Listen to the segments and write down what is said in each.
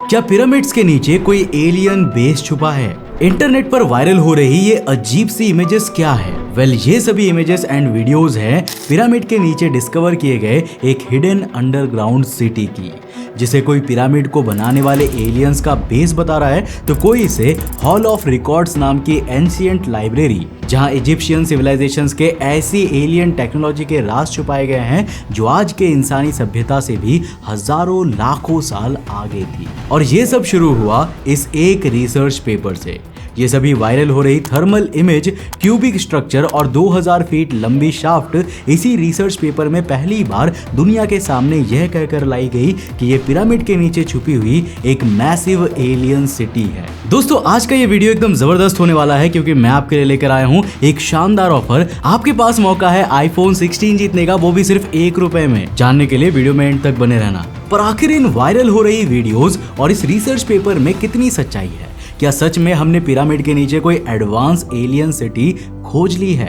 क्या पिरामिड्स के नीचे कोई एलियन बेस छुपा है? इंटरनेट पर वायरल हो रही ये अजीब सी इमेजेस क्या है? वेल, ये सभी इमेजेस एंड वीडियोस हैं पिरामिड के नीचे डिस्कवर किए गए एक हिडन अंडरग्राउंड सिटी की, जिसे कोई पिरामिड को बनाने वाले एलियंस का बेस बता रहा है, तो कोई इसे हॉल ऑफ रिकॉर्ड्स नाम की एंशिएंट लाइब्रेरी, जहां इजिप्शियन सिविलाइजेशंस के ऐसी एलियन टेक्नोलॉजी के राज छुपाए गए हैं जो आज के इंसानी सभ्यता से भी हजारों लाखों साल आगे थी। और ये सब शुरू हुआ इस एक रिसर्च पेपर से। ये सभी वायरल हो रही थर्मल इमेज, क्यूबिक स्ट्रक्चर और 2000 फीट लंबी शाफ्ट इसी रिसर्च पेपर में पहली बार दुनिया के सामने यह कहकर लाई गई कि ये पिरामिड के नीचे छुपी हुई एक मैसिव एलियन सिटी है। दोस्तों, आज का ये वीडियो एकदम जबरदस्त होने वाला है, क्योंकि मैं आपके लिए लेकर आया हूँ एक शानदार ऑफर। आपके पास मौका है iPhone 16 जीतने का, वो भी सिर्फ ₹1 में। जानने के लिए वीडियो में एंड तक बने रहना। पर आखिर इन वायरल हो रही वीडियोस और इस रिसर्च पेपर में कितनी सच्चाई है? क्या सच में हमने पिरामिड के नीचे कोई एडवांस एलियन सिटी खोज ली है?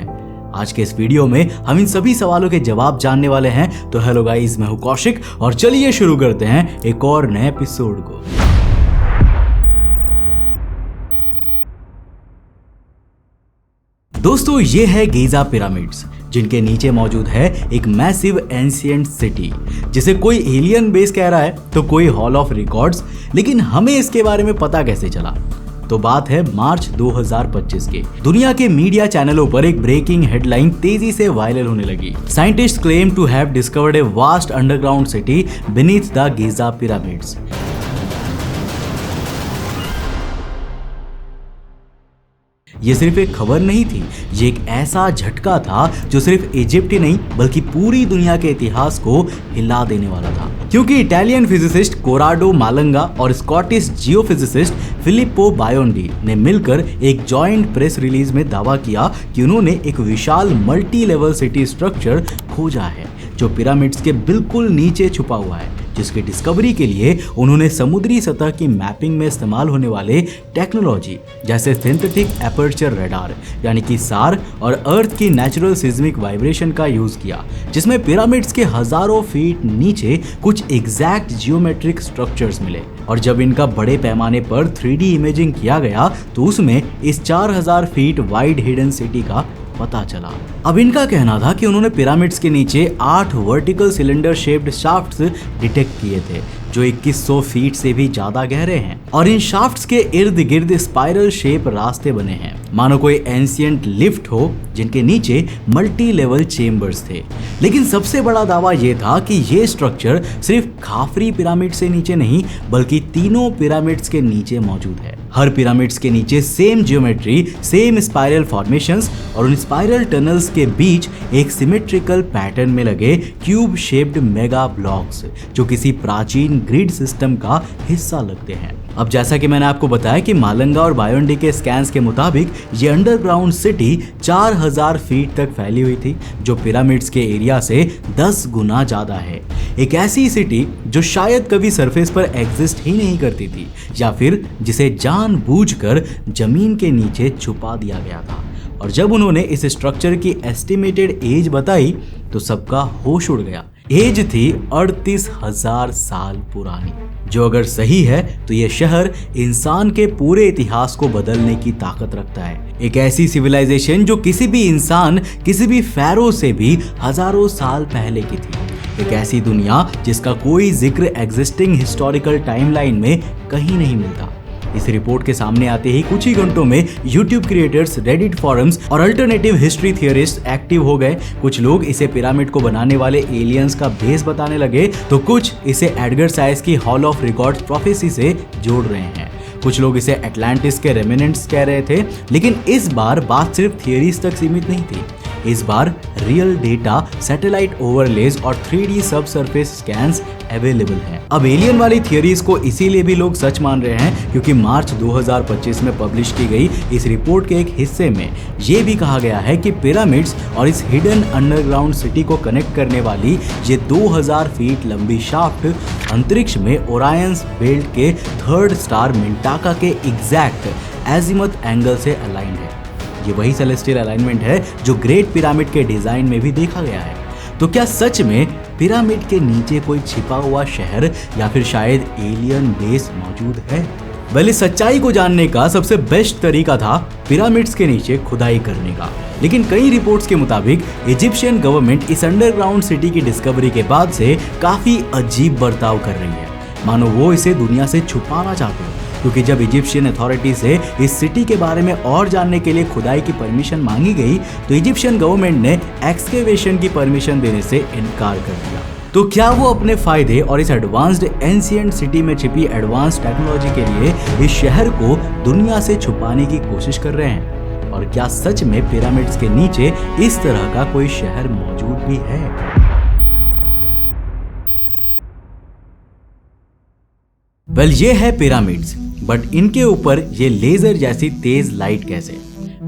आज के इस वीडियो में हम इन सभी सवालों के जवाब जानने वाले हैं। तो हेलो गाइस, मैं हूं कौशिक और चलिए शुरू करते हैं एक और नए एपिसोड को। दोस्तों, ये है गीजा पिरामिड्स, जिनके नीचे मौजूद है एक मैसिव एंशिएंट सिटी, जिसे कोई एलियन बेस कह रहा है तो कोई हॉल ऑफ रिकॉर्ड्स। लेकिन हमें इसके बारे में पता कैसे चला? तो बात है मार्च 2025 की। दुनिया के मीडिया चैनलों पर एक ब्रेकिंग हेडलाइन तेजी से वायरल होने लगी। Scientist claim to have discovered a vast underground city beneath the Giza pyramids. ये सिर्फ एक खबर नहीं थी, ये एक ऐसा झटका था जो सिर्फ इजिप्ट ही नहीं बल्कि पूरी दुनिया के इतिहास को हिला देने वाला था। क्योंकि इटालियन फिजिसिस्ट कोराडो मालंगा और स्कॉटिश जियोफिजिसिस्ट फिलिप्पो बायोंडी ने मिलकर एक जॉइंट प्रेस रिलीज में दावा किया कि उन्होंने एक विशाल मल्टी लेवल सिटी स्ट्रक्चर खोजा है जो पिरामिड्स के बिल्कुल नीचे छुपा हुआ है, जिसकी डिस्कवरी के लिए उन्होंने समुद्री सतह की मैपिंग में इस्तेमाल होने वाले टेक्नोलॉजी जैसे सिंथेटिक एपर्चर रडार यानी कि सार और अर्थ की नेचुरल सिस्मिक वाइब्रेशन का यूज किया, जिसमें पिरामिड्स के हजारों फीट नीचे कुछ एग्जैक्ट जियोमेट्रिक स्ट्रक्चर्स मिले। और जब इनका बड़े पैमाने पर 3D इमेजिंग किया गया तो उसमें इस 4000 फीट वाइड हिडन सिटी का पता चला। अब इनका कहना था कि उन्होंने पिरामिड्स के नीचे 8 vertical cylinder shaped shafts detect किए थे जो 2100 फीट से भी ज्यादा गहरे हैं, और इन शाफ्ट्स के इर्द गिर्द स्पाइरल शेप रास्ते बने हैं, मानो कोई एंशिएंट लिफ्ट हो जिनके नीचे मल्टी लेवल चेम्बर्स थे। लेकिन सबसे बड़ा दावा यह था कि ये स्ट्रक्चर सिर्फ खाफरी पिरामिड से नीचे नहीं बल्कि तीनों पिरामिड्स के नीचे मौजूद है। हर पिरामिड्स के नीचे same geometry, same spiral formations और उन स्पाइरल टनल्स के बीच एक सिमेट्रिकल पैटर्न में लगे क्यूब शेप्ड मेगा ब्लॉक्स जो किसी प्राचीन ग्रिड सिस्टम का हिस्सा लगते हैं। अब जैसा कि मैंने आपको बताया कि मालंगा और बायोंडी के स्कैन्स के मुताबिक ये अंडरग्राउंड सिटी 4000 फीट तक फैली हुई थी, जो पिरामिड्स के एरिया से 10 गुना ज्यादा है। एक ऐसी सिटी जो शायद कभी सरफेस पर एग्जिस्ट ही नहीं करती थी, या फिर जिसे जानबूझकर जमीन के नीचे छुपा दिया गया था। और जब उन्होंने इस स्ट्रक्चर की एस्टिमेटेड एज बताई तो सबका होश उड़ गया। एज थी 38,000 साल पुरानी, जो अगर सही है तो ये शहर इंसान के पूरे इतिहास को बदलने की ताकत रखता है। एक ऐसी सिविलाइजेशन जो किसी भी इंसान, किसी भी फैरो से भी हजारों साल पहले की थी। एक ऐसी दुनिया जिसका कोई जिक्र एग्जिस्टिंग हिस्टोरिकल टाइमलाइन में कहीं नहीं मिलता। इस रिपोर्ट के सामने आते ही कुछ ही घंटों में यूट्यूब क्रिएटर्स, रेडिट फॉरम्स और अल्टरनेटिव हिस्ट्री थियरिस्ट एक्टिव हो गए। कुछ लोग इसे पिरामिड को बनाने वाले एलियंस का बेस बताने लगे, तो कुछ इसे एडगर साइज की हॉल ऑफ रिकॉर्ड्स प्रोफेसी से जोड़ रहे हैं। कुछ लोग इसे अटलांटिस के रेमिनेंट्स कह रहे थे। लेकिन इस बार बात सिर्फ थियरीज तक सीमित नहीं थी। इस बार रियल डेटा, सैटेलाइट ओवरलेज और 3D सब सरफेस स्कैन्स अवेलेबल हैं। अब एलियन वाली थियरीज को इसीलिए भी लोग सच मान रहे हैं क्योंकि मार्च 2025 में पब्लिश की गई इस रिपोर्ट के एक हिस्से में ये भी कहा गया है कि पिरामिड्स और इस हिडन अंडरग्राउंड सिटी को कनेक्ट करने वाली ये 2000 फीट लंबी शाफ्ट अंतरिक्ष में ओरायंस बेल्ट के 3rd स्टार मिंटाका के एग्जैक्ट एजिमुथ एंगल से अलाइंड है। ये वही सेलेस्टियल अलाइनमेंट है जो ग्रेट पिरामिड के डिजाइन में भी देखा गया है। तो क्या सच में पिरामिड के नीचे कोई छिपा हुआ शहर या फिर शायद एलियन बेस मौजूद है। इस सच्चाई को जानने का सबसे बेस्ट तरीका था पिरामिड्स के नीचे खुदाई करने का। लेकिन कई रिपोर्ट्स के मुताबिक इजिप्शियन गवर्नमेंट इस अंडरग्राउंड सिटी की डिस्कवरी के बाद से काफी अजीब बर्ताव कर रही है, मानो वो इसे दुनिया से छुपाना चाहते हो। क्योंकि जब इजिप्शियन अथॉरिटी से इस सिटी के बारे में और जानने के लिए खुदाई की परमिशन मांगी गई तो इजिप्शियन गवर्नमेंट ने एक्सकेवेशन की परमिशन देने से इनकार कर दिया। तो क्या वो अपने फायदे और इस एडवांस्ड एंशिएंट सिटी में छिपी एडवांस टेक्नोलॉजी के लिए इस शहर को दुनिया से छुपाने की कोशिश कर रहे हैं? और क्या सच में पिरामिड्स के नीचे इस तरह का कोई शहर मौजूद भी है? ये है पिरामिड्स, बट इनके ऊपर ये लेजर जैसी तेज लाइट कैसे?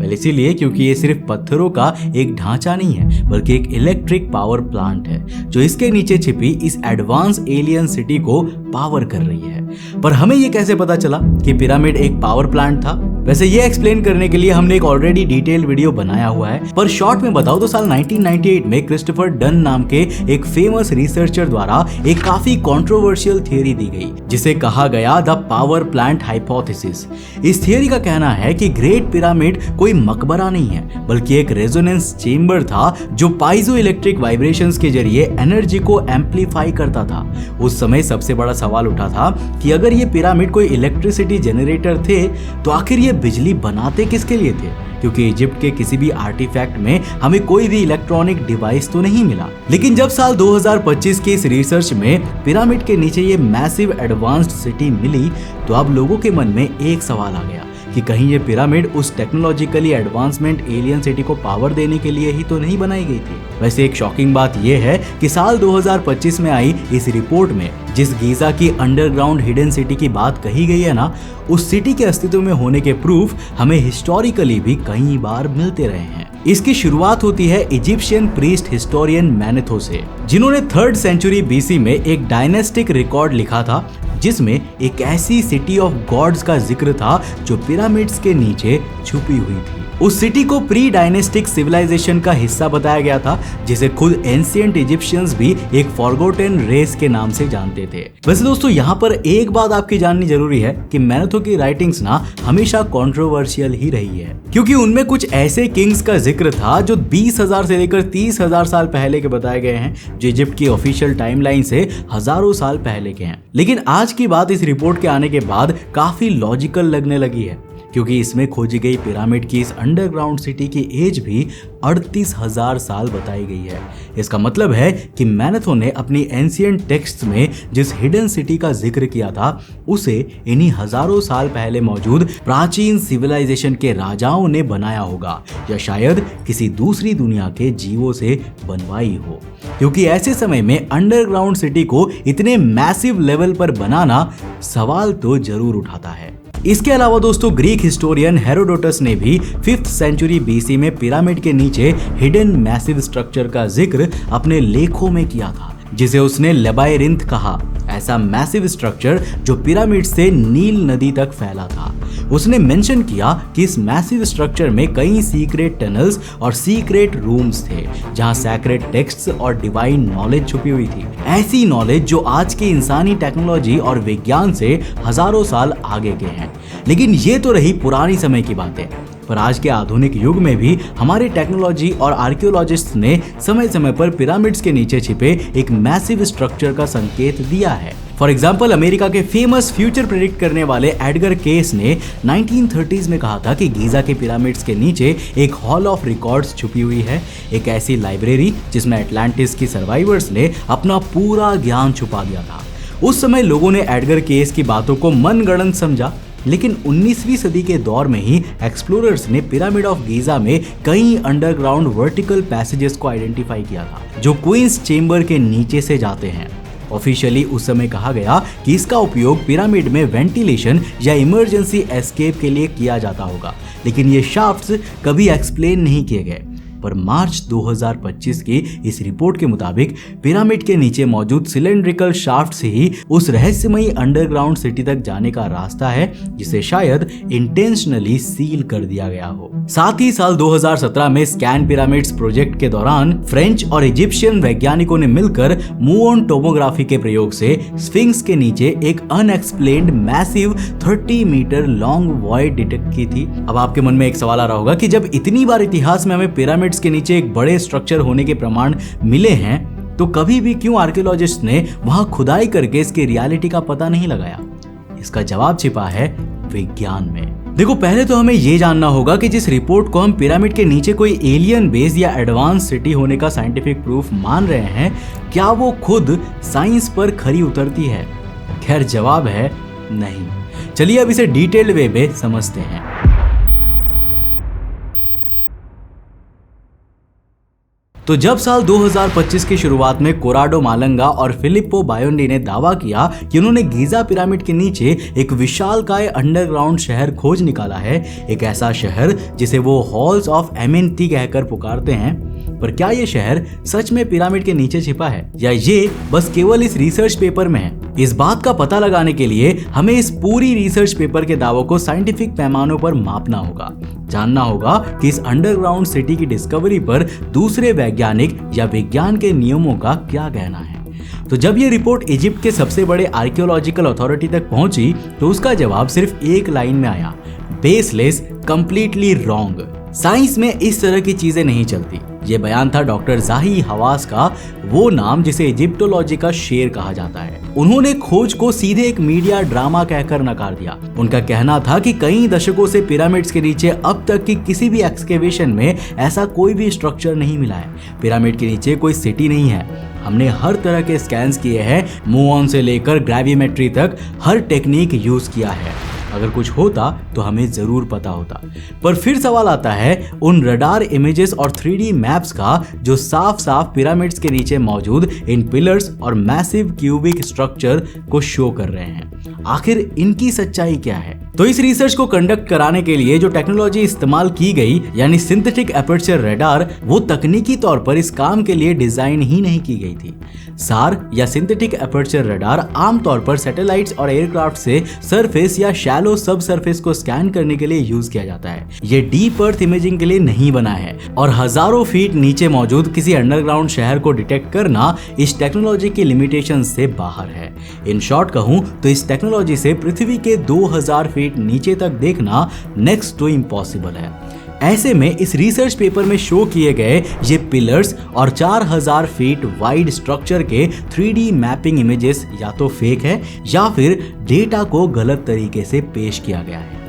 इसीलिए क्योंकि ये सिर्फ पत्थरों का एक ढांचा नहीं है, बल्कि एक इलेक्ट्रिक पावर प्लांट है जो इसके नीचे छिपी इस एडवांस एलियन सिटी को पावर कर रही है। पर हमें ये कैसे पता चला कि पिरामिड एक पावर प्लांट था? वैसे ये एक्सप्लेन करने के लिए हमने एक ऑलरेडी डिटेल वीडियो बनाया हुआ है, पर शॉर्ट में बताओ तो साल 1998 में क्रिस्टोफर डन नाम के एक फेमस रिसर्चर द्वारा एक काफी कंट्रोवर्शियल थियरी दी गई, जिसे कहा गया द पावर प्लांट हाइपोथेसिस। इस थियरी का कहना है कि ग्रेट पिरामिड कोई मकबरा नहीं है, बल्कि एक रेजोनेंस चेंबर था जो पाइजो इलेक्ट्रिक वाइब्रेशंस के जरिए एनर्जी को एम्पलीफाई करता था। उस समय सबसे बड़ा सवाल उठा था कि अगर ये पिरामिड कोई इलेक्ट्रिसिटी जनरेटर थे तो आखिर ये बिजली बनाते किसके लिए थे? क्योंकि इजिप्ट के किसी भी आर्टिफैक्ट में हमें कोई भी इलेक्ट्रॉनिक डिवाइस तो नहीं मिला। लेकिन जब साल 2025 के इस रिसर्च में पिरामिड के नीचे ये मैसिव एडवांस्ड सिटी मिली तो अब लोगों के मन में एक सवाल आ गया कि कहीं ये पिरामिड उस टेक्नोलॉजिकली एडवांसमेंट एलियन सिटी को पावर देने के लिए ही तो नहीं बनाई गई थी। वैसे एक शॉकिंग बात यह है कि साल 2025 में आई इस रिपोर्ट में जिस गीजा की अंडरग्राउंड हिडन सिटी की बात कही गई है ना, उस सिटी के अस्तित्व में होने के प्रूफ हमें हिस्टोरिकली भी कई बार मिलते रहे हैं। इसकी शुरुआत होती है इजिप्शियन प्रीस्ट हिस्टोरियन मैनेथो से, जिन्होंने 3rd सेंचुरी बीसी में एक डायनेस्टिक रिकॉर्ड लिखा था जिसमें एक ऐसी सिटी ऑफ गॉड्स का जिक्र था जो पिरामिड्स के नीचे छुपी हुई थी। उस सिटी को प्री डायनेस्टिक सिविलाइजेशन का हिस्सा बताया गया था, जिसे खुद एंशिएंट इजिप्शियंस भी एक फॉरगॉटन रेस के नाम से जानते थे। वैसे दोस्तों यहाँ पर एक बात आपकी जाननी जरूरी है कि मैनेथो की राइटिंग्स ना हमेशा कंट्रोवर्शियल ही रही है, क्योंकि उनमें कुछ ऐसे किंग्स का जिक्र था जो 20,000 से लेकर 30,000 साल पहले के बताए गए हैं, जो इजिप्ट की ऑफिशियल टाइमलाइन से हजारों साल पहले के हैं। लेकिन आज की बात इस रिपोर्ट के आने के बाद काफी लॉजिकल लगने लगी है, क्योंकि इसमें खोजी गई पिरामिड की इस अंडरग्राउंड सिटी की एज भी 38,000 साल बताई गई है। इसका मतलब है कि मैनेथो ने अपनी एंशिएंट टेक्स्ट्स में जिस हिडन सिटी का जिक्र किया था उसे इन्हीं हजारों साल पहले मौजूद प्राचीन सिविलाइजेशन के राजाओं ने बनाया होगा, या शायद किसी दूसरी दुनिया के जीवों से बनवाई हो, क्योंकि ऐसे समय में अंडरग्राउंड सिटी को इतने मैसिव लेवल पर बनाना सवाल तो जरूर उठाता है। इसके अलावा दोस्तों ग्रीक हिस्टोरियन हेरोडोटस ने भी 5th सेंचुरी बीसी में पिरामिड के नीचे हिडन मैसिव स्ट्रक्चर का जिक्र अपने लेखों में किया था, जिसे उसने लेबायरिंथ कहा। ऐसा मैसिव स्ट्रक्चर जो पिरामिड से नील नदी तक फैला था। उसने मेंशन किया कि इस मैसिव स्ट्रक्चर में कई सीक्रेट टनल्स और सीक्रेट रूम्स थे, जहां सैक्रेड टेक्स्ट्स और डिवाइन नॉलेज छुपी हुई थी। ऐसी नॉलेज जो आज की इंसानी टेक्नोलॉजी और विज्ञान से हजारों साल आगे के हैं। लेकिन ये तो रही पुरानी समय की बातें, पर आज के आधुनिक युग में भी हमारे टेक्नोलॉजी और आर्कियोलॉजिस्ट ने समय समय पर पिरामिड्स के नीचे छिपे एक मैसिव स्ट्रक्चर का संकेत दिया है। फॉर एग्जाम्पल अमेरिका के फेमस फ्यूचर प्रेडिक्ट करने वाले एडगर केस ने 1930s में कहा था कि गीजा के पिरामिड्स के नीचे एक हॉल ऑफ रिकॉर्ड्स छुपी हुई है, एक ऐसी लाइब्रेरी जिसमें एटलांटिस की सर्वाइवर्स ने अपना पूरा ज्ञान छुपा दिया था। उस समय लोगों ने एडगर केस की बातों को मनगढ़ंत समझा, लेकिन 19वीं सदी के दौर में ही एक्सप्लोरर्स ने पिरामिड ऑफ गीजा में कई अंडरग्राउंड वर्टिकल पैसेजेस को आइडेंटिफाई किया था जो क्वींस चेंबर के नीचे से जाते हैं। ऑफिशियली उस समय कहा गया कि इसका उपयोग पिरामिड में वेंटिलेशन या इमरजेंसी एस्केप के लिए किया जाता होगा, लेकिन ये शाफ्ट्स कभी एक्सप्लेन नहीं किए गए। पर मार्च 2025 की इस रिपोर्ट के मुताबिक पिरामिड के नीचे मौजूद सिलेंड्रिकल शाफ्ट से ही उस रहस्यमयी अंडरग्राउंड सिटी तक जाने का रास्ता है, जिसे शायद इंटेंशनली सील कर दिया गया हो। साथ ही साल 2017 में स्कैन पिरामिड्स प्रोजेक्ट के दौरान फ्रेंच और इजिप्शियन वैज्ञानिकों ने मिलकर मुऑन टोमोग्राफी के प्रयोग से स्फिंक्स के नीचे एक unexplained massive 30 metre long void detect की थी। अब आपके मन में एक सवाल आ रहा होगा कि जब इतनी बार इतिहास में हमें पिरामिड्स के नीचे एक बड़े स्ट्रक्चर होने के प्रमाण मिले हैं, तो कभी भी क्यों आर्कियोलॉजिस्ट ने वहां खुदाई करके इसके रियलिटी का पता नहीं लगाया? इसका जवाब छिपा है विज्ञान में। देखो, पहले तो हमें यह जानना होगा कि जिस रिपोर्ट को हम पिरामिड के नीचे कोई एलियन बेस या एडवांस सिटी होने का साइंटिफिक प्रूफ मान रहे हैं, क्या वो खुद साइंस पर खरी उतरती है? खैर, जवाब है नहीं। चलिए अब इसे डिटेल्ड वे में समझते हैं। तो जब साल 2025 की शुरुआत में कोराडो मालंगा और फिलिप्पो बायोंडी ने दावा किया कि उन्होंने गीजा पिरामिड के नीचे एक विशालकाय अंडरग्राउंड शहर खोज निकाला है, एक ऐसा शहर जिसे वो हॉल्स ऑफ एमेंती कहकर पुकारते हैं, पर क्या ये शहर सच में पिरामिड के नीचे छिपा है या ये बस केवल इस रिसर्च पेपर में है? इस बात का पता लगाने के लिए हमें इस पूरी रिसर्च पेपर के दावों को साइंटिफिक पैमानों पर मापना होगा। जानना होगा कि इस अंडरग्राउंड सिटी की डिस्कवरी पर दूसरे वैज्ञानिक या विज्ञान के नियमों का क्या कहना है। तो जब ये रिपोर्ट इजिप्ट के सबसे बड़े आर्कियोलॉजिकल अथॉरिटी तक पहुंची तो उसका जवाब सिर्फ एक लाइन में आया, बेसलेस, कंप्लीटली रॉन्ग। साइंस में इस तरह की चीजें नहीं चलती। ये बयान था डॉक्टर जाही हवास का, वो नाम जिसे इजिप्टोलॉजी का शेर कहा जाता है। उन्होंने खोज को सीधे एक मीडिया ड्रामा कहकर नकार दिया। उनका कहना था कि कई दशकों से पिरामिड्स के नीचे अब तक की किसी भी एक्सकेवेशन में ऐसा कोई भी स्ट्रक्चर नहीं मिला है। पिरामिड के नीचे कोई सिटी नहीं है। हमने हर तरह के स्कैन्स किए हैं, मुऑन से लेकर ग्रेविमेट्री तक हर टेक्निक यूज किया है। अगर कुछ होता तो हमें जरूर पता होता। पर फिर सवाल आता है उन रडार इमेजेस और 3D मैप्स का जो साफ साफ पिरामिड्स के नीचे मौजूद इन पिलर्स और मैसिव क्यूबिक स्ट्रक्चर को शो कर रहे हैं। आखिर इनकी सच्चाई क्या है? तो इस रिसर्च को कंडक्ट कराने के लिए जो टेक्नोलॉजी इस्तेमाल की गई यानी सिंथेटिक एपर्चर रडार, वो तकनीकी तौर पर इस काम के लिए डिजाइन ही नहीं की गई थी। सार या सिंथेटिक एपर्चर रडार आमतौर पर सैटेलाइट्स और एयरक्राफ्ट से सरफेस या शैलो सब सरफेस को स्कैन करने के लिए यूज किया जाता है। ये डीप अर्थ इमेजिंग के लिए नहीं बना है और हजारों फीट नीचे मौजूद किसी अंडरग्राउंड शहर को डिटेक्ट करना इस टेक्नोलॉजी की लिमिटेशन से बाहर है। इन शॉर्ट कहूं तो इस टेक्नोलॉजी से पृथ्वी के 2000 फीट नीचे तक देखना नेक्स्ट टू इम्पॉसिबल है। ऐसे में इस रिसर्च पेपर में शो किए गए ये पिलर्स और 4000 फीट वाइड स्ट्रक्चर के 3D मैपिंग इमेजेस या तो फेक है या फिर डेटा को गलत तरीके से पेश किया गया है।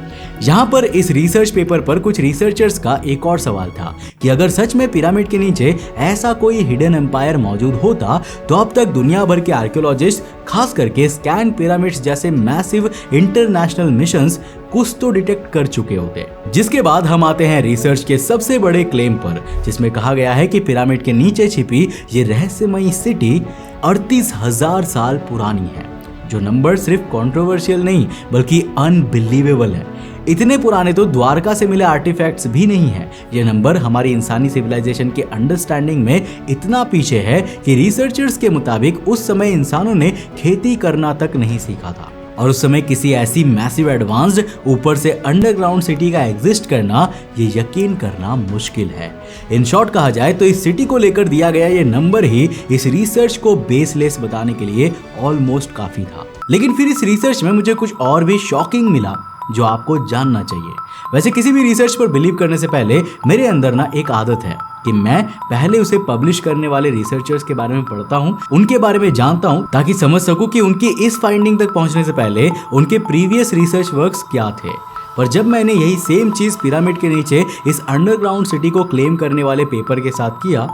यहाँ पर इस रिसर्च पेपर पर कुछ रिसर्चर्स का एक और सवाल था कि अगर सच में पिरामिड के नीचे ऐसा कोई हिडन एम्पायर मौजूद होता तो अब तक दुनिया भर के आर्कियोलॉजिस्ट, खास करके स्कैन पिरामिड्स जैसे मैसिव इंटरनेशनल मिशंस कुछ तो डिटेक्ट कर चुके होते। जिसके बाद हम आते हैं रिसर्च के सबसे बड़े क्लेम पर, जिसमें कहा गया है कि पिरामिड के नीचे छिपी ये रहस्यमयी सिटी 38,000 साल पुरानी है। जो नंबर सिर्फ कंट्रोवर्शियल नहीं बल्कि अनबिलीवेबल है। इतने पुराने तो द्वारका से मिले आर्टिफैक्ट्स भी नहीं है। ये नंबर हमारी इंसानी सिविलाइजेशन के अंडरस्टैंडिंग में इतना पीछे है कि रिसर्चर्स के मुताबिक उस समय इंसानों ने खेती करना तक नहीं सीखा था और उस समय किसी ऐसी मैसिव एडवांस्ड ऊपर से अंडरग्राउंड सिटी का एग्जिस्ट करना ये यकीन करना मुश्किल है। इन शॉर्ट कहा जाए तो इस सिटी को लेकर दिया गया ये नंबर ही इस रिसर्च को बेसलेस बताने के लिए ऑलमोस्ट काफी था। लेकिन फिर इस रिसर्च में मुझे कुछ और भी शॉकिंग मिला जो आपको जानना चाहिए। वैसे किसी भी रिसर्च पर बिलीव करने से पहले मेरे अंदर ना एक आदत है कि मैं पहले उसे पब्लिश करने वाले रिसर्चर्स के बारे में पढ़ता हूँ, उनके बारे में जानता हूँ ताकि समझ सकूँ कि उनकी इस फाइंडिंग तक पहुँचने से पहले उनके प्रीवियस रिसर्च वर्क्स क्या थे। पर जब मैंने यही सेम चीज़ पिरामिड के नीचे इस अंडरग्राउंड सिटी को क्लेम करने वाले पेपर के साथ किया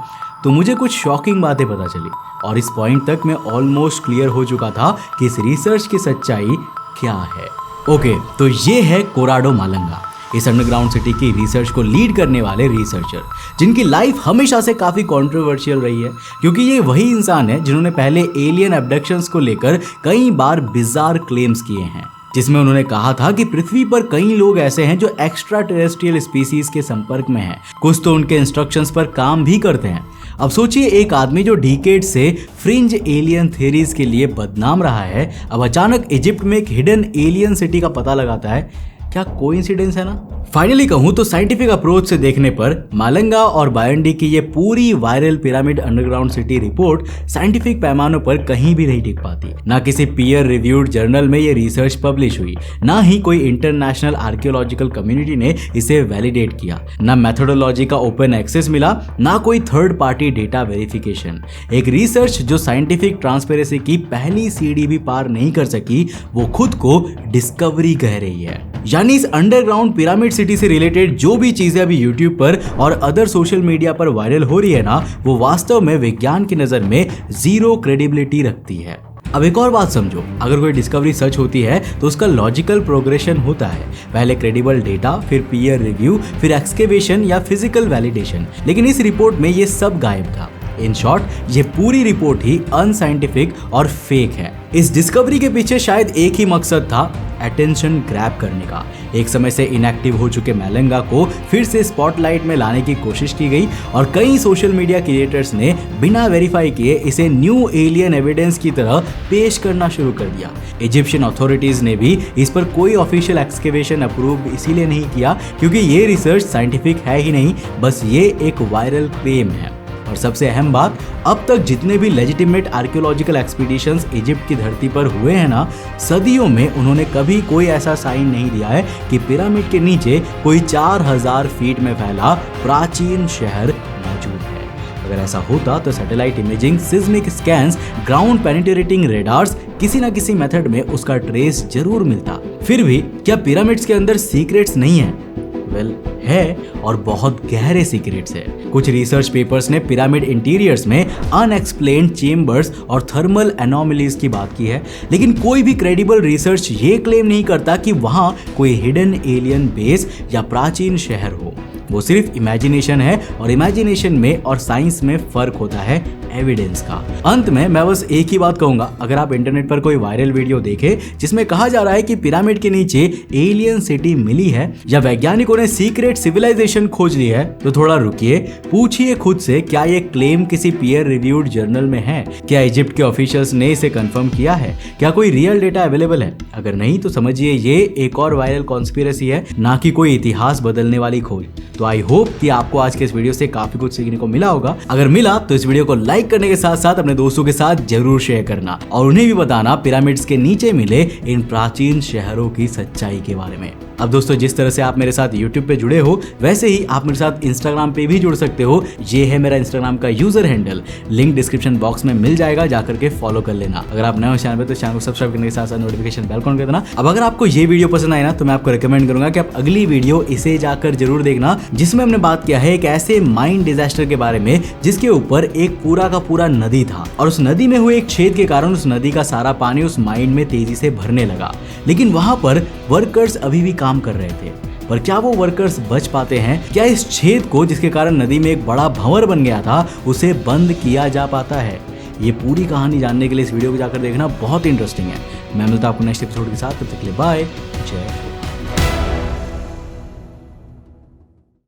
तो मुझे कुछ शॉकिंग बातें पता चली और इस पॉइंट तक मैं ऑलमोस्ट क्लियर हो चुका था कि इस रिसर्च की सच्चाई क्या है। ओके, तो ये है कोराडो मालंगा, इस अंडरग्राउंड सिटी की रिसर्च को लीड करने वाले रिसर्चर, जिनकी लाइफ हमेशा से काफ़ी कंट्रोवर्शियल रही है क्योंकि ये वही इंसान है जिन्होंने पहले एलियन अबडक्शंस को लेकर कई बार बिजार क्लेम्स किए हैं। जिसमें उन्होंने कहा था कि पृथ्वी पर कई लोग ऐसे हैं जो एक्स्ट्रा टेरेस्ट्रियल स्पीसीज के संपर्क में हैं, कुछ तो उनके इंस्ट्रक्शंस पर काम भी करते हैं। अब सोचिए, एक आदमी जो डिकेड से फ्रिंज एलियन थ्योरीज के लिए बदनाम रहा है, अब अचानक इजिप्ट में एक हिडन एलियन सिटी का पता लगाता है। क्या कोइंसिडेंस है ना? फाइनली कहूं तो साइंटिफिक अप्रोच से देखने पर मालंगा और बायंडी की ये पूरी viral pyramid underground city report scientific पैमानों पर कहीं भी नहीं टिक पाती। ना किसी पीयर रिव्यूड जर्नल में ये रिसर्च पब्लिश हुई, ना ही कोई इंटरनेशनल आर्कियोलॉजिकल कम्युनिटी ने इसे वैलिडेट किया, ना मेथोडोलॉजी का ओपन एक्सेस मिला, ना कोई थर्ड पार्टी डेटा वेरिफिकेशन। एक रिसर्च जो साइंटिफिक ट्रांसपेरेंसी की पहली सीढ़ी भी पार नहीं कर सकी, वो खुद को डिस्कवरी कह रही है। यानी इस अंडरग्राउंड पिरामिड सिटी से रिलेटेड जो भी चीजें अभी यूट्यूब पर और अदर सोशल मीडिया पर वायरल हो रही है ना, वो वास्तव में विज्ञान की नजर में जीरो क्रेडिबिलिटी रखती है। अब एक और बात समझो, अगर कोई डिस्कवरी सच होती है तो उसका लॉजिकल प्रोग्रेशन होता है, पहले क्रेडिबल डेटा, फिर पीयर रिव्यू, फिर एक्सकेवेशन या फिजिकल वैलिडेशन। लेकिन इस रिपोर्ट में ये सब गायब था। इन शॉर्ट, ये पूरी रिपोर्ट ही अनसाइंटिफिक और फेक है। इस डिस्कवरी के पीछे शायद एक ही मकसद था, अटेंशन ग्रैब करने का। एक समय से इनएक्टिव हो चुके मालंगा को फिर से स्पॉटलाइट में लाने की कोशिश की गई और कई सोशल मीडिया क्रिएटर्स ने बिना वेरीफाई किए इसे न्यू एलियन एविडेंस की तरह पेश करना शुरू कर दिया। इजिप्शियन अथॉरिटीज ने भी इस पर कोई ऑफिशियल एक्सकेवेशन अप्रूव इसीलिए नहीं किया क्योंकि ये रिसर्च साइंटिफिक है ही नहीं, बस ये एक वायरल क्लेम है। और सबसे अहम बात, अब तक जितने भी लेजिटिमेट आर्कियोलॉजिकल एक्सपीडिशंस इजिप्ट की धरती पर हुए हैं ना, सदियों में उन्होंने कभी कोई ऐसा साइन नहीं दिया है कि पिरामिड के नीचे कोई 4000 फीट में फैला प्राचीन शहर मौजूद है। अगर ऐसा होता तो satellite imaging, seismic scans, ground penetrating radars, किसी ना किसी मेथड में उसका ट्रेस जरूर मिलता। फिर भी क्या पिरामिड्स के अंदर सीक्रेट्स नहीं है? वेल, है, और बहुत गहरे सीक्रेट्स है। कुछ रिसर्च पेपर्स ने पिरामिड इंटीरियर्स में अनएक्सप्लेन्ड चेम्बर्स और थर्मल एनोमलीज की बात की है, लेकिन कोई भी क्रेडिबल रिसर्च ये क्लेम नहीं करता कि वहां कोई हिडन एलियन बेस या प्राचीन शहर हो। वो सिर्फ इमेजिनेशन है, और इमेजिनेशन में और साइंस में फर्क होता है एविडेंस का। अंत में मैं बस एक ही बात कहूंगा, अगर आप इंटरनेट पर कोई वायरल वीडियो देखें जिसमें कहा जा रहा है कि पिरामिड के नीचे एलियन सिटी मिली है या वैज्ञानिकों ने सीक्रेट सिविलाइजेशन खोज ली है, तो थोड़ा रुकिए, पूछिए खुद से, क्या ये क्लेम किसी पीयर रिव्यूड जर्नल में है? क्या इजिप्ट के ऑफिशियल्स ने इसे कंफर्म किया है? क्या कोई रियल डेटा अवेलेबल है? अगर नहीं तो समझिए ये एक और वायरल कॉन्स्पिरेसी है, ना कि कोई इतिहास बदलने वाली खोज। तो आई होप कि आपको आज के इस वीडियो से काफी कुछ सीखने को मिला होगा। अगर मिला तो इस वीडियो को लाइक करने के साथ साथ अपने दोस्तों के साथ जरूर शेयर करना और उन्हें भी बताना पिरामिड्स के नीचे मिले इन प्राचीन शहरों की सच्चाई के बारे में। अब दोस्तों, जिस तरह से आप मेरे साथ YouTube पे जुड़े हो, वैसे ही आप मेरे साथ Instagram पे भी जुड़ सकते हो। ये है मेरा Instagram का user handle, link description box में मिल जाएगा, जाकर के फॉलो कर लेना। अगर आप नए हो चैनल पे तो चैनल को सब्सक्राइब करने के साथ साथ नोटिफिकेशन बेल ऑन कर देना। अब अगर आपको ये वीडियो पसंद आए ना, तो मैं आपको रिकमेंड करूंगा कि आप अगली वीडियो इसे जाकर जरूर देखना, जिसमें हमने बात किया है एक ऐसे माइन डिजास्टर के बारे में जिसके ऊपर एक पूरा का पूरा नदी था, और उस नदी में हुए एक छेद के कारण उस नदी का सारा पानी उस माइन में तेजी से भरने लगा। लेकिन वहां पर वर्कर्स अभी भी काम कर रहे थे, पर क्या वो वर्कर्स बच पाते हैं? क्या इस छेद को, जिसके कारण नदी में एक बड़ा भंवर बन गया था, उसे बंद किया जा पाता है? ये पूरी कहानी जानने के लिए इस वीडियो को जाकर देखना बहुत इंटरेस्टिंग है। मैं मिलता हूं आपको नेक्स्ट एपिसोड के साथ, तब तक के लिए बाय, जय।